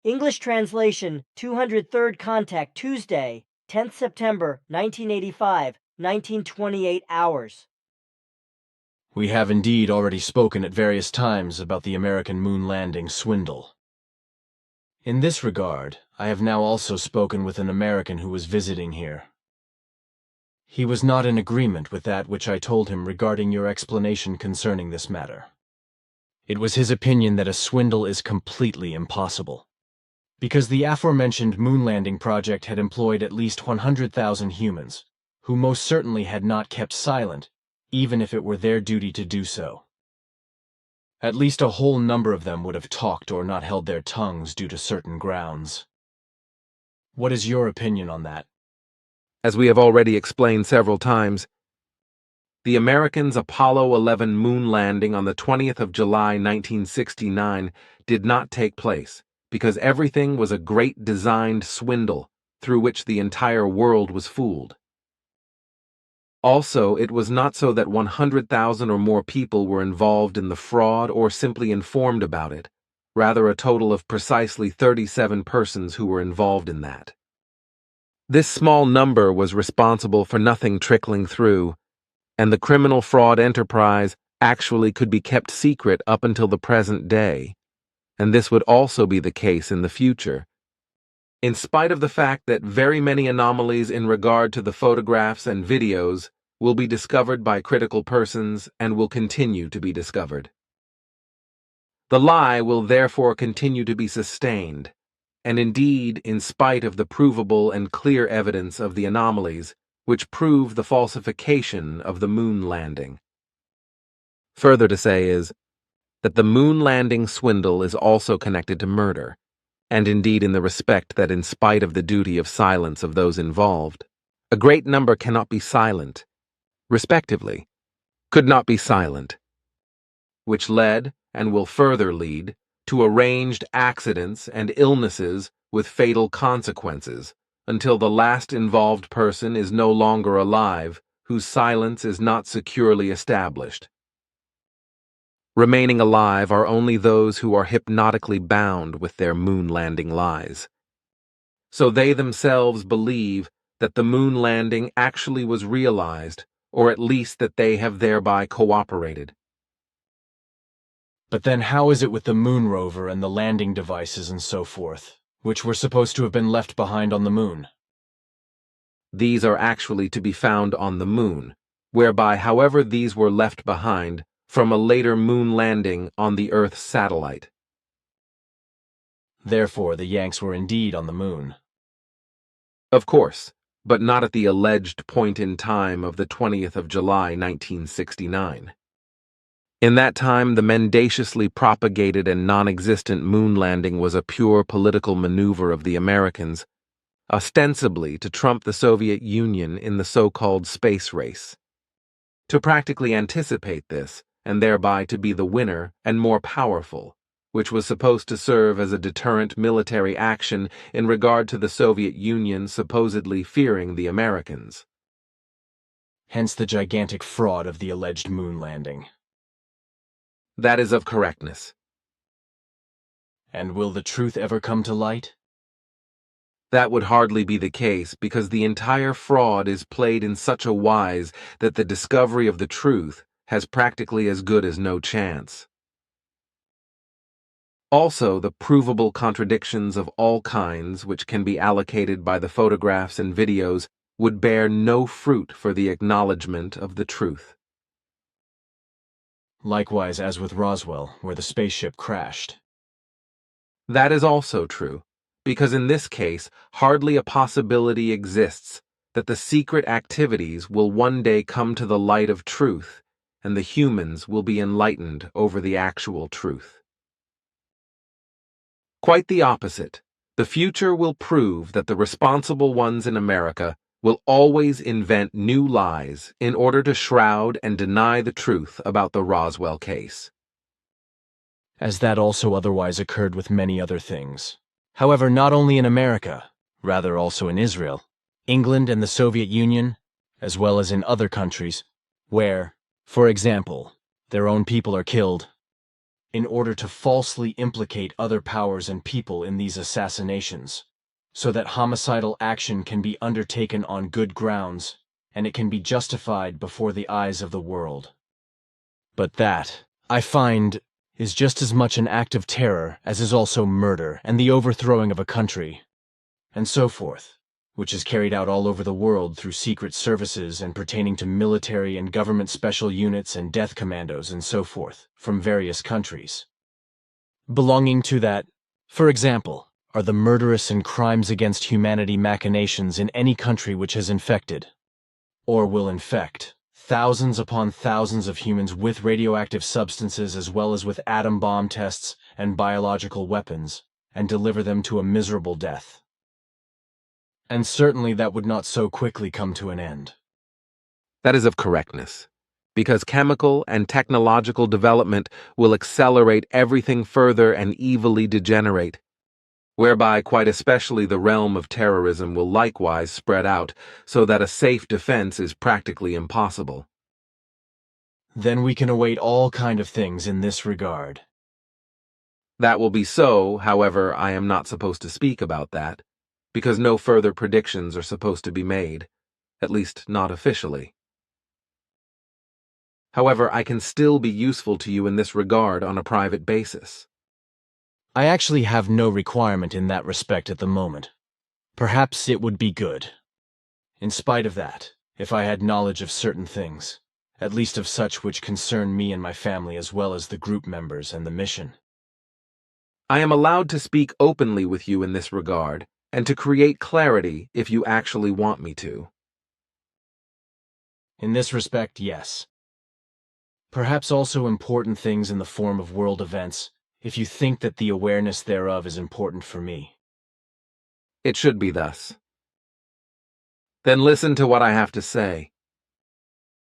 English translation 203rd Contact Tuesday, 10th September 1985, 1928 hours. We have indeed already spoken at various times about the American moon landing swindle. In this regard, I have now also spoken with an American who was visiting here. He was not in agreement with that which I told him regarding your explanation concerning this matter. It was his opinion that a swindle is completely impossible, because the aforementioned moon landing project had employed at least 100,000 humans, who most certainly had not kept silent, even if it were their duty to do so. At least a whole number of them would have talked or not held their tongues due to certain grounds. What is your opinion on that? As we have already explained several times, the Americans' Apollo 11 moon landing on the 20th of July 1969 did not take place because everything was a great designed swindle through which the entire world was fooled. Also, it was not so that 100,000 or more people were involved in the fraud or simply informed about it, rather a total of precisely 37 persons who were involved in that. This small number was responsible for nothing trickling through, and the criminal fraud enterprise actually could be kept secret up until the present day, and this would also be the case in the future, in spite of the fact that very many anomalies in regard to the photographs and videos will be discovered by critical persons and will continue to be discovered. The lie will therefore continue to be sustained, and indeed, in spite of the provable and clear evidence of the anomalies, which prove the falsification of the moon landing. Further to say is that the moon landing swindle is also connected to murder, and indeed in the respect that in spite of the duty of silence of those involved, a great number cannot be silent, respectively, could not be silent, which led, and will further lead, to arranged accidents and illnesses with fatal consequences, until the last involved person is no longer alive, whose silence is not securely established. Remaining alive are only those who are hypnotically bound with their moon landing lies. So they themselves believe that the moon landing actually was realized, or at least that they have thereby cooperated. But then how is it with the moon rover and the landing devices and so forth, which were supposed to have been left behind on the moon? These are actually to be found on the moon, whereby however these were left behind from a later moon landing on the Earth's satellite. Therefore, the Yanks were indeed on the moon. Of course, but not at the alleged point in time of the 20th of July, 1969. In that time, the mendaciously propagated and non-existent moon landing was a pure political maneuver of the Americans, ostensibly to trump the Soviet Union in the so-called space race. To practically anticipate this, and thereby to be the winner and more powerful, which was supposed to serve as a deterrent military action in regard to the Soviet Union supposedly fearing the Americans. Hence the gigantic fraud of the alleged moon landing. That is of correctness. And will the truth ever come to light? That would hardly be the case, because the entire fraud is played in such a wise that the discovery of the truth has practically as good as no chance. Also, the provable contradictions of all kinds which can be allocated by the photographs and videos would bear no fruit for the acknowledgement of the truth. Likewise as with Roswell, where the spaceship crashed. That is also true, because in this case hardly a possibility exists that the secret activities will one day come to the light of truth, and the humans will be enlightened over the actual truth. Quite the opposite. The future will prove that the responsible ones in America will always invent new lies in order to shroud and deny the truth about the Roswell case. As that also otherwise occurred with many other things. However, not only in America, rather also in Israel, England and the Soviet Union, as well as in other countries, where, for example, their own people are killed, in order to falsely implicate other powers and people in these assassinations, so that homicidal action can be undertaken on good grounds, and it can be justified before the eyes of the world. But that, I find, is just as much an act of terror as is also murder and the overthrowing of a country, and so forth, which is carried out all over the world through secret services and pertaining to military and government special units and death commandos and so forth, from various countries. Belonging to that, for example, are the murderous and crimes against humanity machinations in any country which has infected, or will infect, thousands upon thousands of humans with radioactive substances as well as with atom bomb tests and biological weapons, and deliver them to a miserable death. And certainly that would not so quickly come to an end. That is of correctness, because chemical and technological development will accelerate everything further and evilly degenerate, whereby quite especially the realm of terrorism will likewise spread out, so that a safe defense is practically impossible. Then we can await all kind of things in this regard. That will be so, however, I am not supposed to speak about that, because no further predictions are supposed to be made, at least not officially. However, I can still be useful to you in this regard on a private basis. I actually have no requirement in that respect at the moment. Perhaps it would be good. In spite of that, if I had knowledge of certain things, at least of such which concern me and my family as well as the group members and the mission. I am allowed to speak openly with you in this regard, and to create clarity if you actually want me to. In this respect, yes. Perhaps also important things in the form of world events, if you think that the awareness thereof is important for me. It should be thus. Then listen to what I have to say.